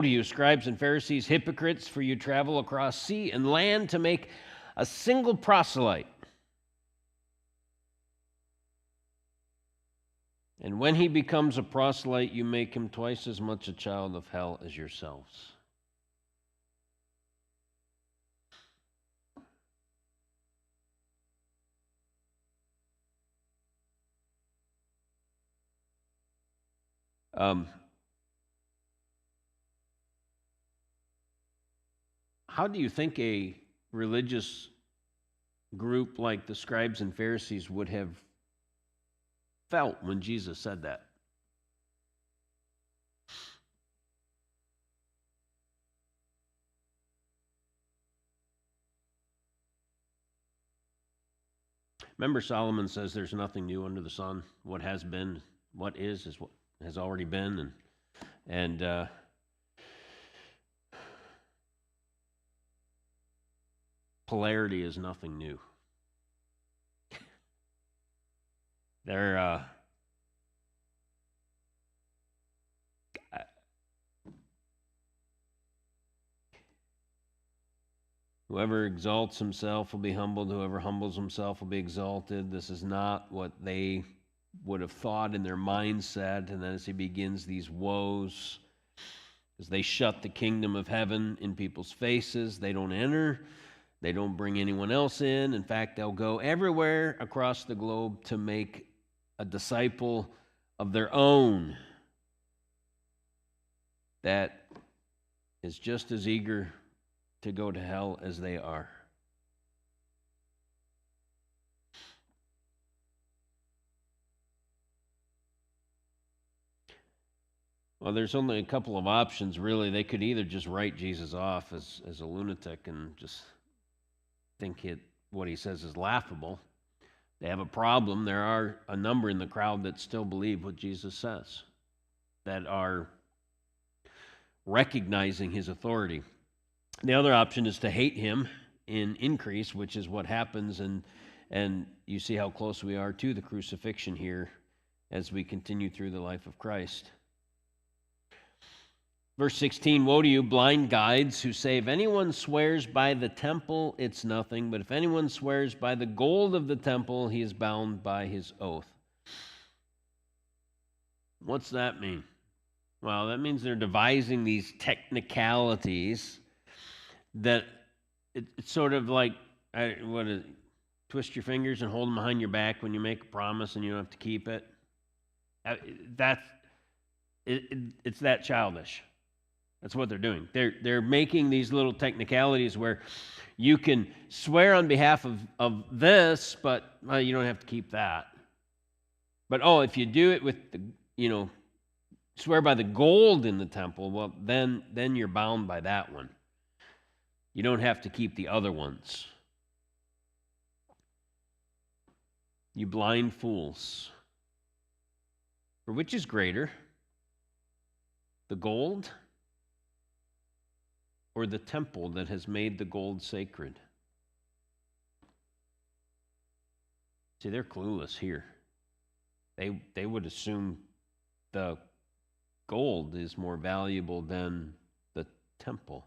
To you, scribes and Pharisees, hypocrites, for you travel across sea and land to make a single proselyte. And when he becomes a proselyte, you make him twice as much a child of hell as yourselves. How do you think a religious group like the scribes and Pharisees would have felt when Jesus said that? Remember, Solomon says there's nothing new under the sun. What has been, what is what has already been, and polarity is nothing new. They're whoever exalts himself will be humbled. Whoever humbles himself will be exalted. This is not what they would have thought in their mindset. And then as he begins these woes, as they shut the kingdom of heaven in people's faces, they don't enter. They don't bring anyone else in. In fact, they'll go everywhere across the globe to make a disciple of their own that is just as eager to go to hell as they are. Well, there's only a couple of options, really. They could either just write Jesus off as a lunatic and just think what he says is laughable. They have a problem. There are a number in the crowd that still believe what Jesus says, that are recognizing his authority. The other option is to hate him in increase, which is what happens, and you see how close we are to the crucifixion here as we continue through the life of Christ. Verse 16, woe to you, blind guides, who say, if anyone swears by the temple, it's nothing, but if anyone swears by the gold of the temple, he is bound by his oath. What's that mean? Well, that means they're devising these technicalities that it's sort of like, twist your fingers and hold them behind your back when you make a promise and you don't have to keep it. It's that childish. That's what they're doing. They're making these little technicalities where you can swear on behalf of this, but you don't have to keep that. But if you do it with swear by the gold in the temple, well, then you're bound by that one. You don't have to keep the other ones. You blind fools. For which is greater, the gold or the temple that has made the gold sacred? See, they're clueless here. They would assume the gold is more valuable than the temple.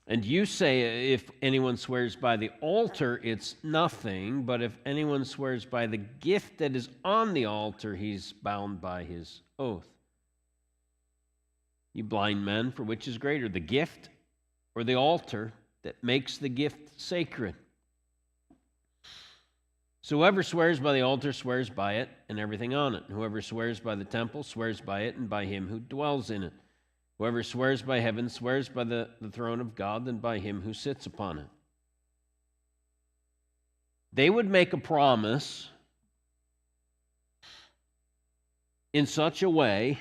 And you say, if anyone swears by the altar, it's nothing, but if anyone swears by the gift that is on the altar, he's bound by his oath. You blind men, for which is greater, the gift or the altar that makes the gift sacred? So whoever swears by the altar swears by it and everything on it. Whoever swears by the temple swears by it and by him who dwells in it. Whoever swears by heaven swears by the throne of God and by him who sits upon it. They would make a promise in such a way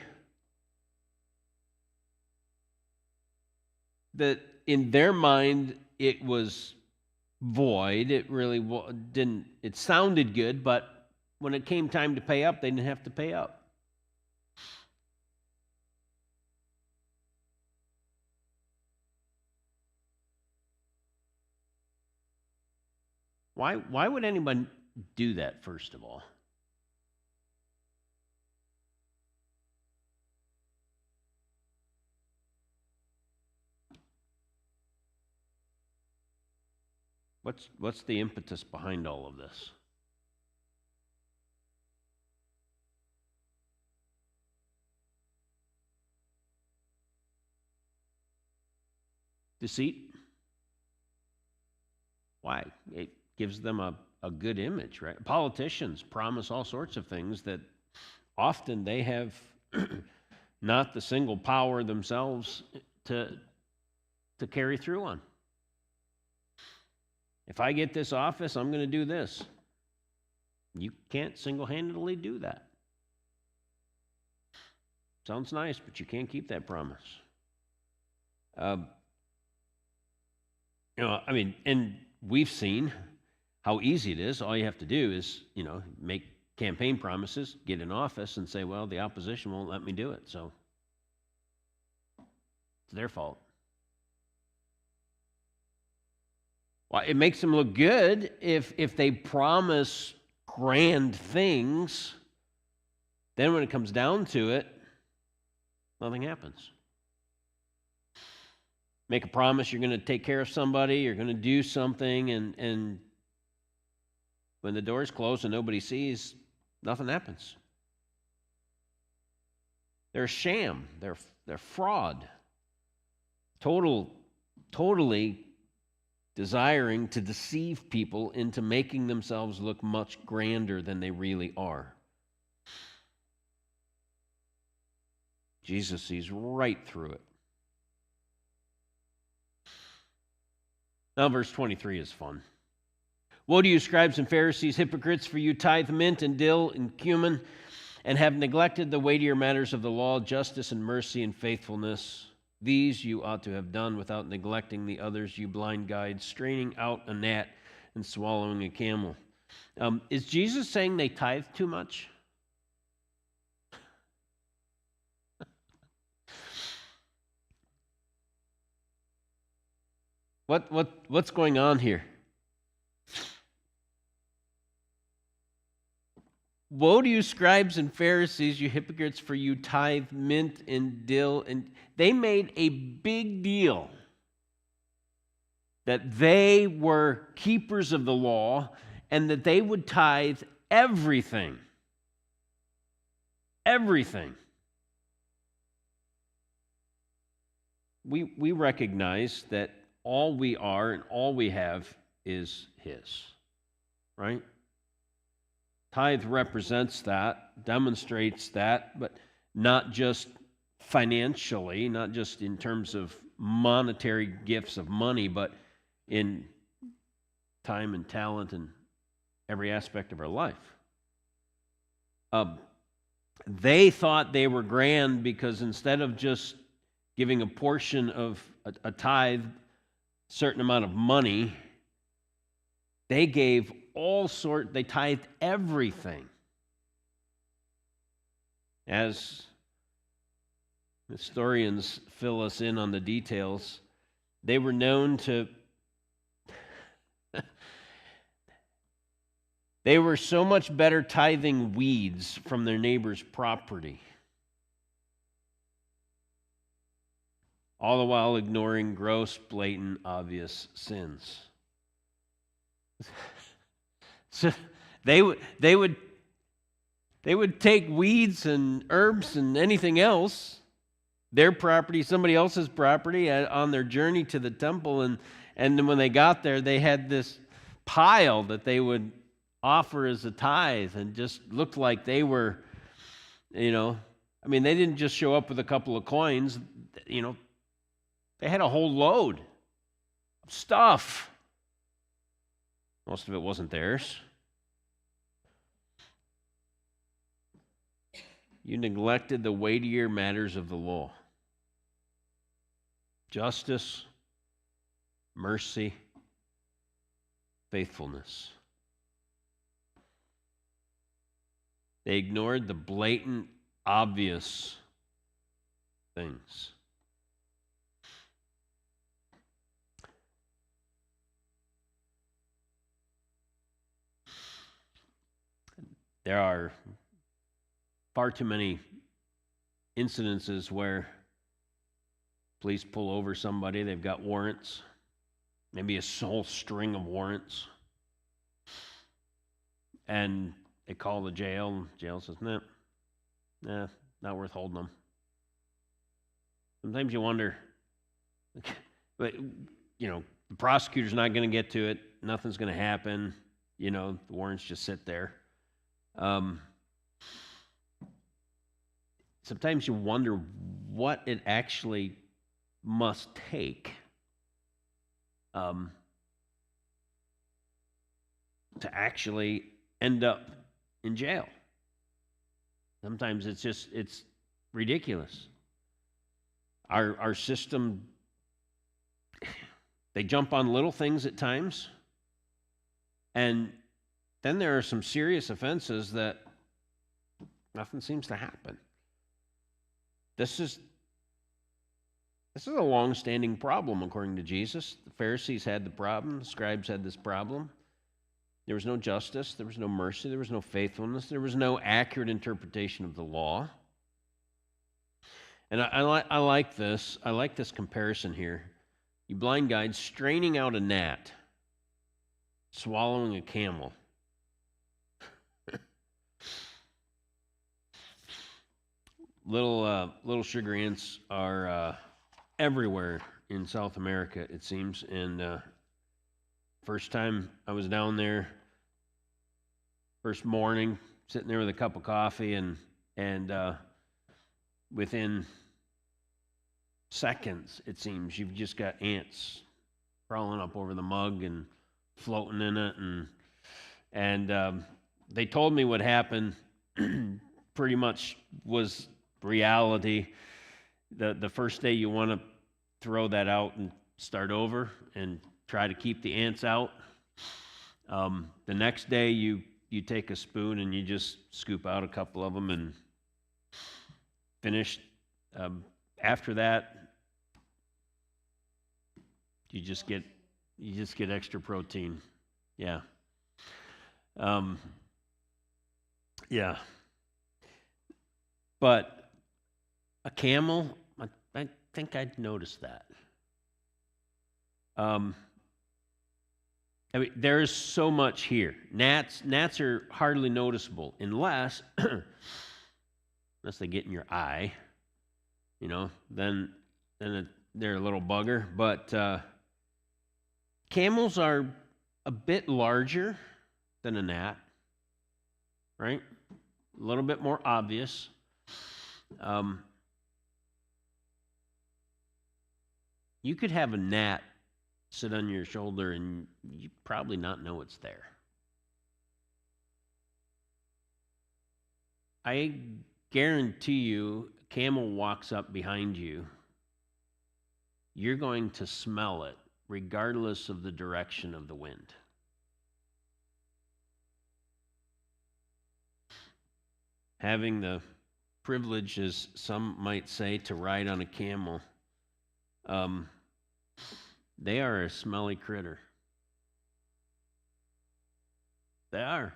that in their mind it was void. It really didn't, it sounded good, but when it came time to pay up, they didn't have to pay up. Why would anyone do that, first of all? What's the impetus behind all of this? Deceit. Why? It gives them a good image, right? Politicians promise all sorts of things that often they have not the single power themselves to carry through on. If I get this office, I'm going to do this. You can't single-handedly do that. Sounds nice, but you can't keep that promise. And we've seen how easy it is. All you have to do is, make campaign promises, get in office, and say, well, the opposition won't let me do it, so it's their fault. Well, it makes them look good if they promise grand things. Then when it comes down to it, nothing happens. Make a promise you're going to take care of somebody, you're going to do something, and when the door's closed and nobody sees, nothing happens. They're a sham. They're fraud. Totally desiring to deceive people into making themselves look much grander than they really are. Jesus sees right through it. Now, verse 23 is fun. Woe to you, scribes and Pharisees, hypocrites, for you tithe mint and dill and cumin, and have neglected the weightier matters of the law, justice and mercy and faithfulness. These you ought to have done without neglecting the others, you blind guides, straining out a gnat and swallowing a camel. Is Jesus saying they tithe too much? What's going on here? Woe to you, scribes and Pharisees, you hypocrites, for you tithe mint and dill. And they made a big deal that they were keepers of the law and that they would tithe everything. Everything. We recognize that all we are and all we have is His, right? Tithe represents that, demonstrates that, but not just financially, not just in terms of monetary gifts of money, but in time and talent and every aspect of our life. They thought they were grand because instead of just giving a portion of a tithe, certain amount of money, they gave they tithed everything. As historians fill us in on the details, they were known to they were so much better tithing weeds from their neighbor's property, all the while ignoring gross, blatant, obvious sins. So they would take weeds and herbs and anything else, their property, somebody else's property, on their journey to the temple, and then when they got there, they had this pile that they would offer as a tithe, and just looked like they were, they didn't just show up with a couple of coins, they had a whole load of stuff. Most of it wasn't theirs. You neglected the weightier matters of the law. Justice, mercy, faithfulness. They ignored the blatant, obvious things. There are far too many incidences where police pull over somebody, they've got warrants, maybe a whole string of warrants. And they call the jail, and jail says, nah, not worth holding them. Sometimes you wonder, but, the prosecutor's not going to get to it. Nothing's going to happen. The warrants just sit there. Sometimes you wonder what it actually must take to actually end up in jail. Sometimes it's ridiculous. Our system, they jump on little things at times, and then there are some serious offenses that nothing seems to happen. This is a long-standing problem, according to Jesus. The Pharisees had the problem. The scribes had this problem. There was no justice. There was no mercy. There was no faithfulness. There was no accurate interpretation of the law. And I like this. I like this comparison here. You blind guides straining out a gnat, swallowing a camel. Little sugar ants are everywhere in South America, it seems. And first time I was down there, first morning, sitting there with a cup of coffee, and within seconds, it seems, you've just got ants crawling up over the mug and floating in it, and they told me what happened. Pretty much was reality. The first day you want to throw that out and start over and try to keep the ants out. The next day you take a spoon and you just scoop out a couple of them and finish. After that, you just get extra protein. Yeah. Yeah. But a camel, I think I'd notice that. I mean, there is so much here. Gnats are hardly noticeable unless they get in your eye. Then they're a little bugger. But camels are a bit larger than a gnat, right? A little bit more obvious. You could have a gnat sit on your shoulder and you probably not know it's there. I guarantee you, a camel walks up behind you, you're going to smell it regardless of the direction of the wind. Having the privilege, as some might say, to ride on a camel, they are a smelly critter. They are.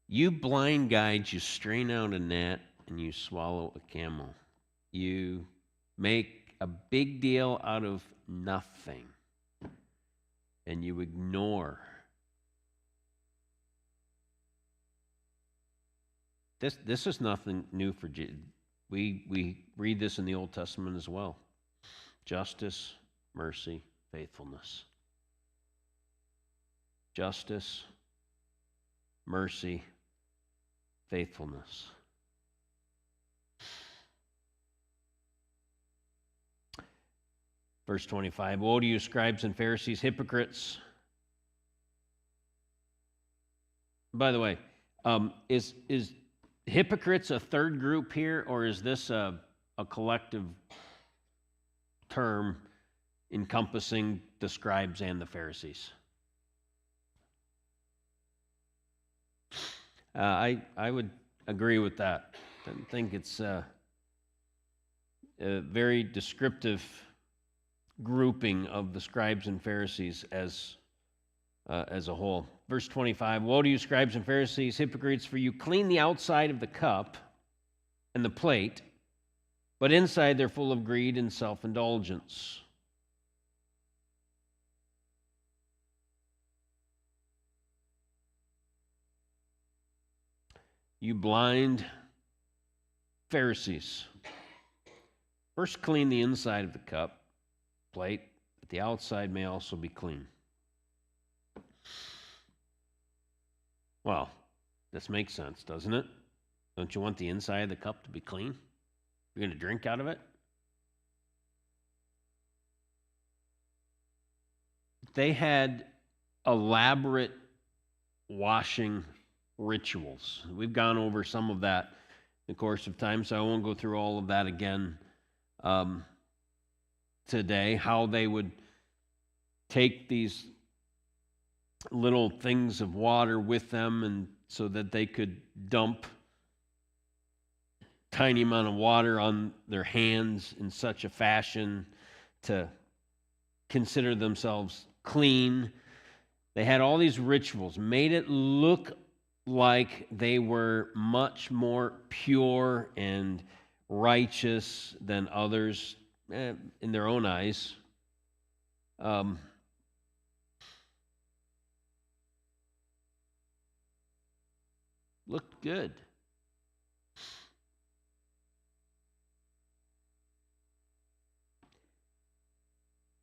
You blind guides, you strain out a gnat and you swallow a camel. You make a big deal out of nothing, and you ignore. This is nothing new for Jesus. We read this in the Old Testament as well. Justice, mercy, faithfulness. Justice, mercy, faithfulness. Verse 25, woe to you, scribes and Pharisees, hypocrites. By the way, is hypocrites a third group here, or is this a collective term encompassing the scribes and the Pharisees? I would agree with that. I think it's a very descriptive grouping of the scribes and Pharisees as a whole. Verse 25, woe to you, scribes and Pharisees, hypocrites, for you clean the outside of the cup and the plate, But inside they're full of greed and self-indulgence. You blind Pharisees. First clean the inside of the cup, plate, that the outside may also be clean. Well, this makes sense, doesn't it? Don't you want the inside of the cup to be clean? You're going to drink out of it? They had elaborate washing rituals. We've gone over some of that in the course of time, so I won't go through all of that again today. How they would take these little things of water with them, and so that they could dump tiny amount of water on their hands in such a fashion to consider themselves clean. They had all these rituals, made it look like they were much more pure and righteous than others in their own eyes. Looked good.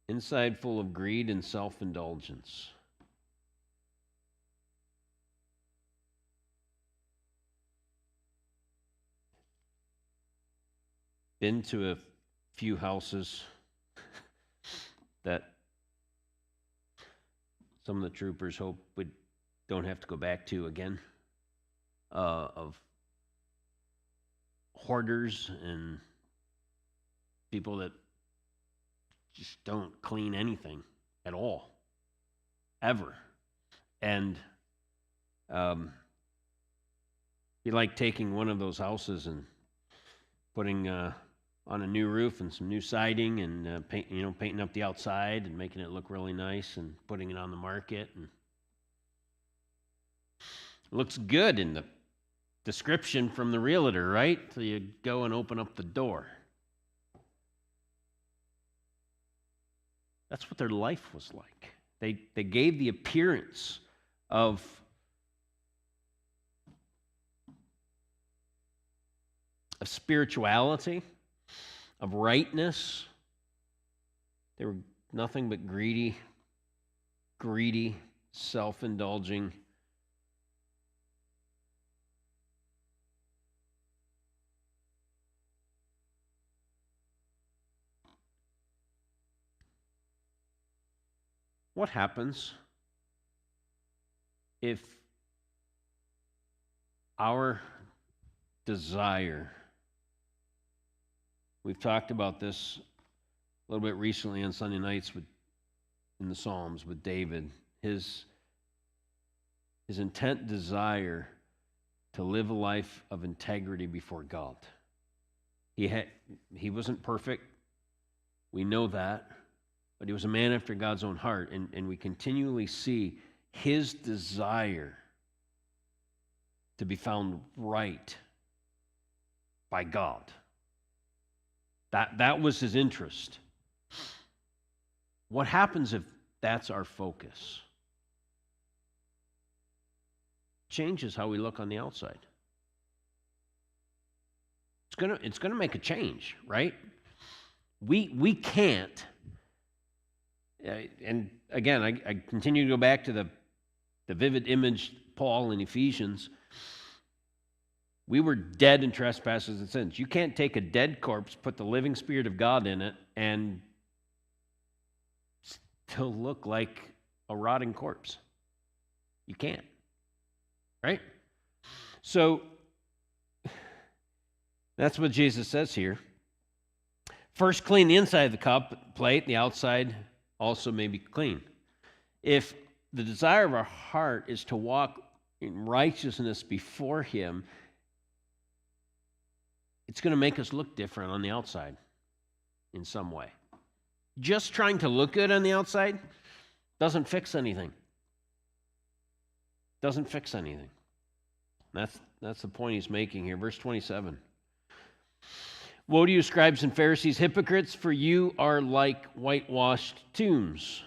Inside full of greed and self-indulgence. Been to a few houses that some of the troopers hope we don't have to go back to again, of hoarders and people that just don't clean anything at all, ever. And be like taking one of those houses and putting on a new roof and some new siding and painting up the outside and making it look really nice and putting it on the market. And it looks good in the description from the realtor, right? So you go and open up the door. That's what their life was like. They gave the appearance of spirituality, of rightness. They were nothing but greedy, self-indulging. What happens if our desire, we've talked about this a little bit recently on Sunday nights in the Psalms with David, his intent desire to live a life of integrity before God. He wasn't perfect. We know that. But he was a man after God's own heart, and we continually see his desire to be found right by God. That was his interest. What happens if that's our focus? Changes how we look on the outside. It's gonna make a change, right? We can't. And again, I continue to go back to the vivid image, Paul in Ephesians. We were dead in trespasses and sins. You can't take a dead corpse, put the living Spirit of God in it, and still look like a rotting corpse. You can't. Right? So, that's what Jesus says here. First, clean the inside of the cup, plate, the outside also may be clean. If the desire of our heart is to walk in righteousness before him, it's going to make us look different on the outside in some way. Just trying to look good on the outside doesn't fix anything. Doesn't fix anything. That's the point he's making here. Verse 27. Woe to you, scribes and Pharisees, hypocrites, for you are like whitewashed tombs,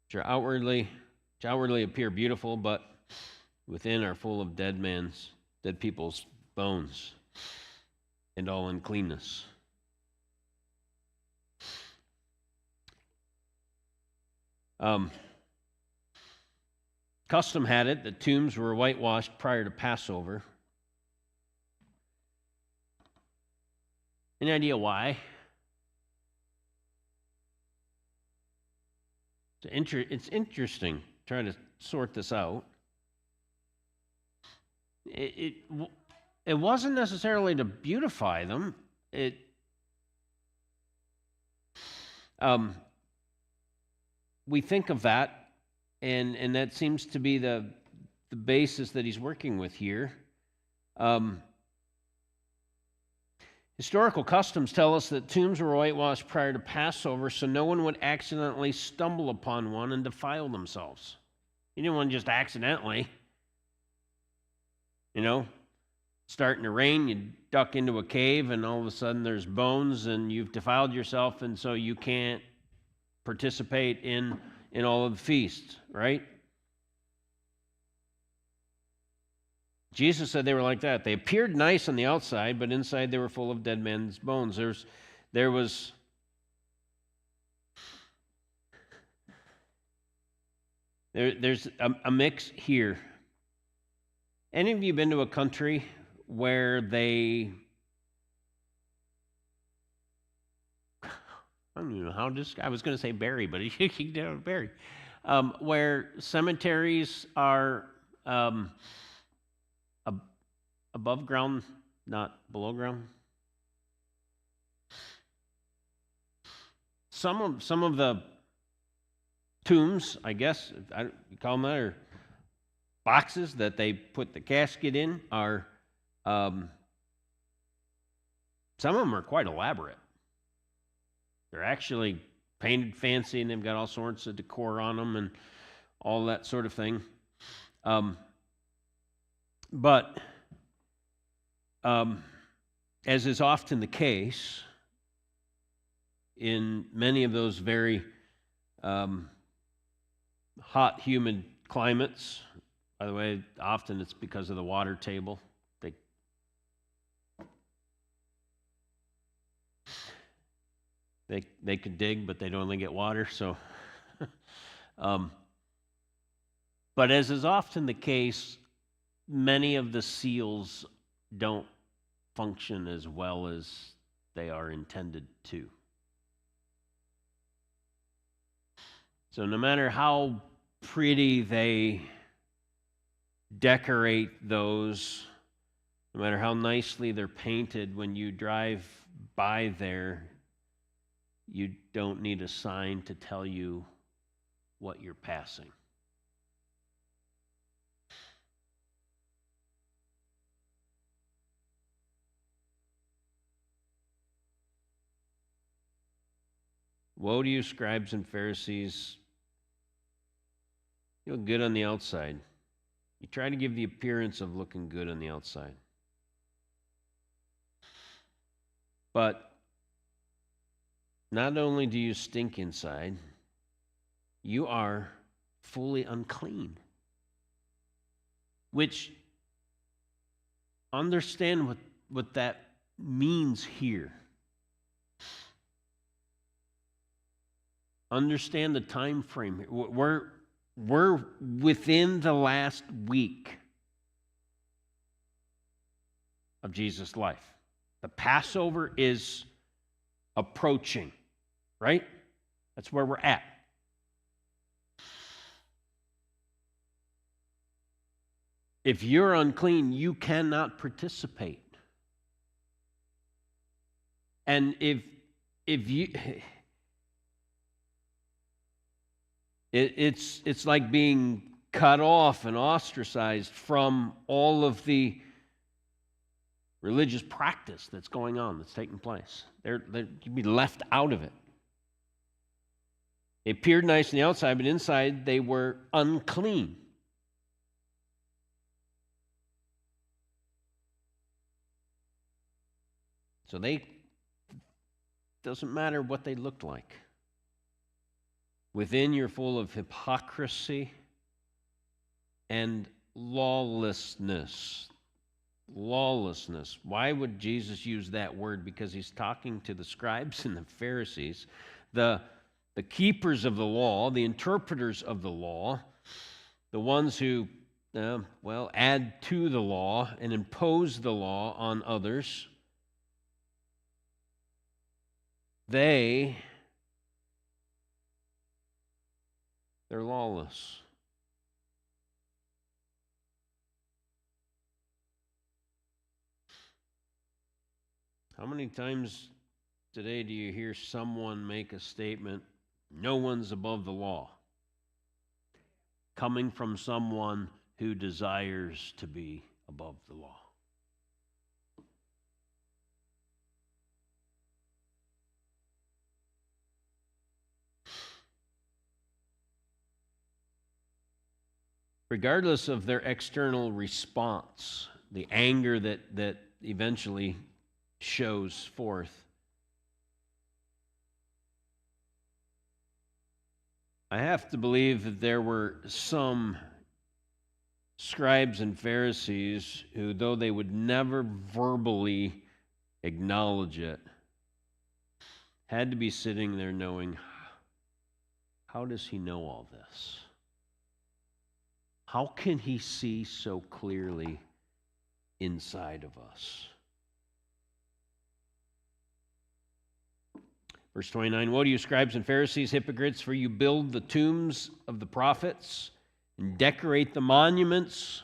which outwardly appear beautiful, but within are full of dead people's bones, and all uncleanness. Custom had it that tombs were whitewashed prior to Passover. Any idea why? It's interesting trying to sort this out. It wasn't necessarily to beautify them. We think of that, and that seems to be the basis that he's working with here. Historical customs tell us that tombs were whitewashed prior to Passover so no one would accidentally stumble upon one and defile themselves. You didn't want to just accidentally, starting to rain, you duck into a cave and all of a sudden there's bones and you've defiled yourself, and so you can't participate in all of the feasts, right? Jesus said they were like that. They appeared nice on the outside, but inside they were full of dead men's bones. There's a mix here. Any of you been to a country where I don't even know how I was going to say bury, but you don't bury. Where cemeteries are above ground, not below ground. Some of the tombs, I guess, you call them that, or boxes that they put the casket in are, some of them are quite elaborate. They're actually painted fancy, and they've got all sorts of decor on them and all that sort of thing. But as is often the case in many of those very hot, humid climates, by the way, often it's because of the water table. They could dig, but they'd only get water. So, but as is often the case, many of the seals don't function as well as they are intended to. So no matter how pretty they decorate those, no matter how nicely they're painted, when you drive by there, you don't need a sign to tell you what you're passing. Woe to you, scribes and Pharisees. You look good on the outside. You try to give the appearance of looking good on the outside. But not only do you stink inside, you are fully unclean. Which, understand what that means here. Understand the time frame here. We're within the last week of Jesus' life. The Passover is approaching, right? That's where we're at. If you're unclean, you cannot participate. And if you... It's like being cut off and ostracized from all of the religious practice that's going on, that's taking place. You'd be left out of it. They appeared nice on the outside, but inside they were unclean. So doesn't matter what they looked like. Within, you're full of hypocrisy and lawlessness. Lawlessness. Why would Jesus use that word? Because he's talking to the scribes and the Pharisees, the keepers of the law, the interpreters of the law, the ones who, add to the law and impose the law on others. They're lawless. How many times today do you hear someone make a statement, no one's above the law, coming from someone who desires to be above the law? Regardless of their external response, the anger that eventually shows forth, I have to believe that there were some scribes and Pharisees who, though they would never verbally acknowledge it, had to be sitting there knowing, how does he know all this? How can he see so clearly inside of us? Verse 29, woe to you, scribes and Pharisees, hypocrites, for you build the tombs of the prophets and decorate the monuments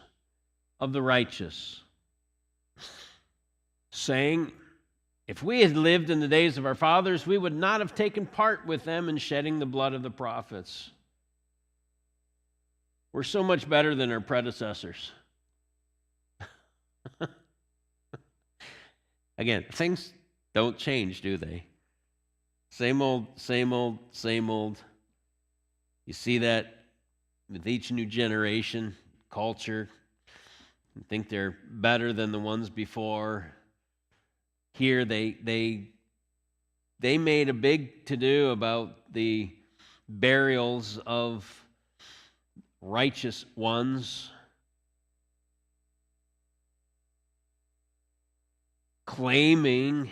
of the righteous, saying, if we had lived in the days of our fathers, we would not have taken part with them in shedding the blood of the prophets. We're so much better than our predecessors. Again, things don't change, do they? Same old, same old, same old. You see that with each new generation, culture. You think they're better than the ones before. Here, they made a big to-do about the burials of righteous ones, claiming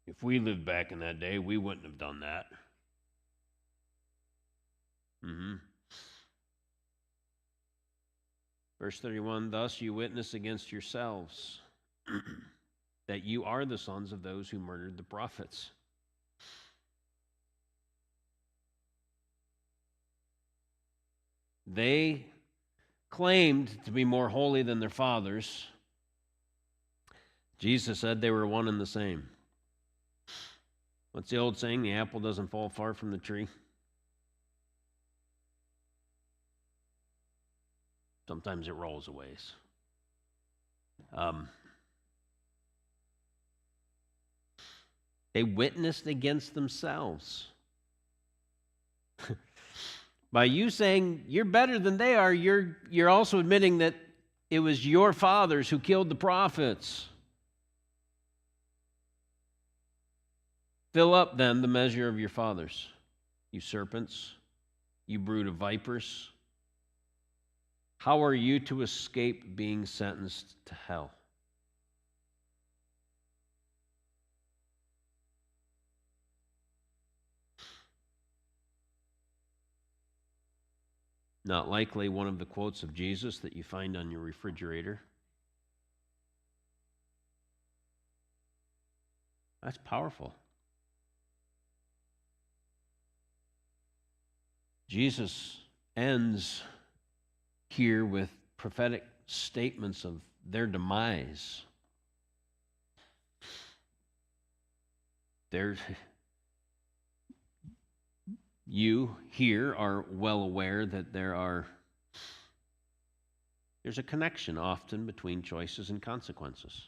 if we lived back in that day, we wouldn't have done that. Verse 31, thus you witness against yourselves that you are the sons of those who murdered the prophets. They claimed to be more holy than their fathers. Jesus said they were one and the same. What's the old saying? The apple doesn't fall far from the tree. Sometimes it rolls a ways. They witnessed against themselves. By you saying you're better than they are, you're also admitting that it was your fathers who killed the prophets. Fill up then the measure of your fathers, you serpents, you brood of vipers. How are you to escape being sentenced to hell? Not likely one of the quotes of Jesus that you find on your refrigerator. That's powerful. Jesus ends here with prophetic statements of their demise. You here are well aware that there's a connection often between choices and consequences.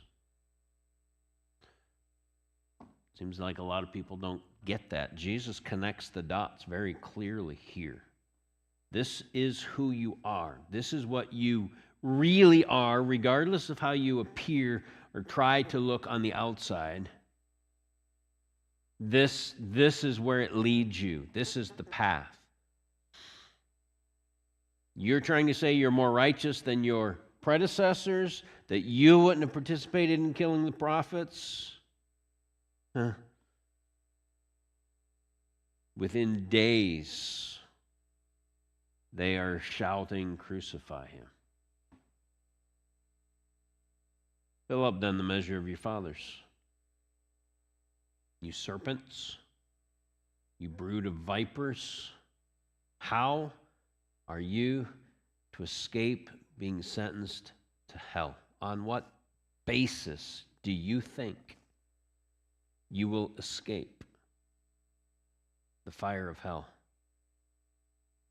Seems like a lot of people don't get that. Jesus connects the dots very clearly here. This is who you are. This is what you really are, regardless of how you appear or try to look on the outside, this is where it leads you. This is the path. You're trying to say you're more righteous than your predecessors, that you wouldn't have participated in killing the prophets? Huh. Within days, they are shouting, "Crucify him." Fill up then the measure of your fathers. You serpents, you brood of vipers, how are you to escape being sentenced to hell? On what basis do you think you will escape the fire of hell?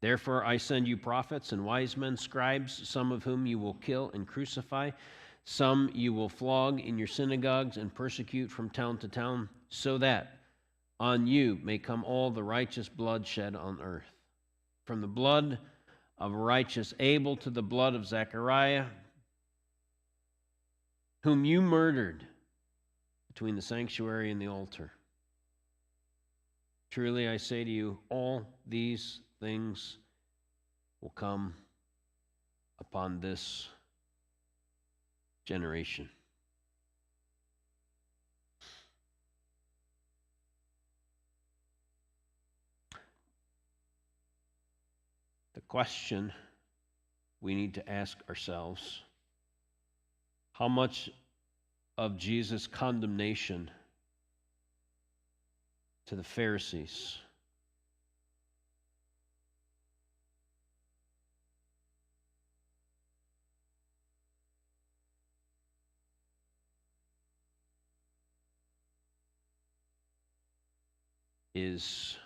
Therefore I send you prophets and wise men, scribes, some of whom you will kill and crucify, some you will flog in your synagogues and persecute from town to town, so that on you may come all the righteous blood shed on earth, from the blood of righteous Abel to the blood of Zechariah, whom you murdered between the sanctuary and the altar. Truly I say to you, all these things will come upon this generation. The question we need to ask ourselves, how much of Jesus' condemnation to the Pharisees is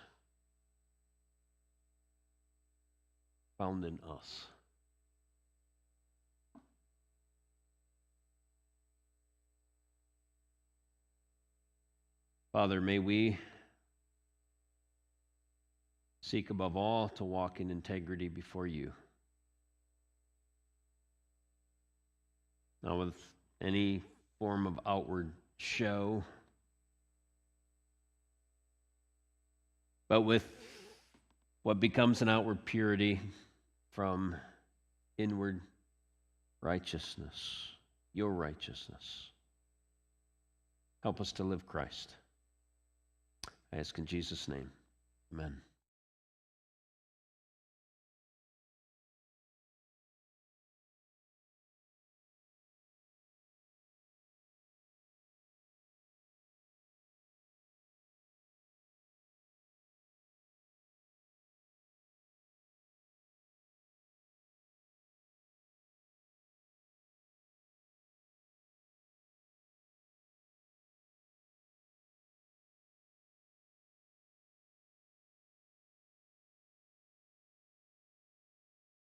found in us? Father, may we seek above all to walk in integrity before you. Not with any form of outward show, but with what becomes an outward purity from inward righteousness, your righteousness. Help us to live Christ. I ask in Jesus' name, amen.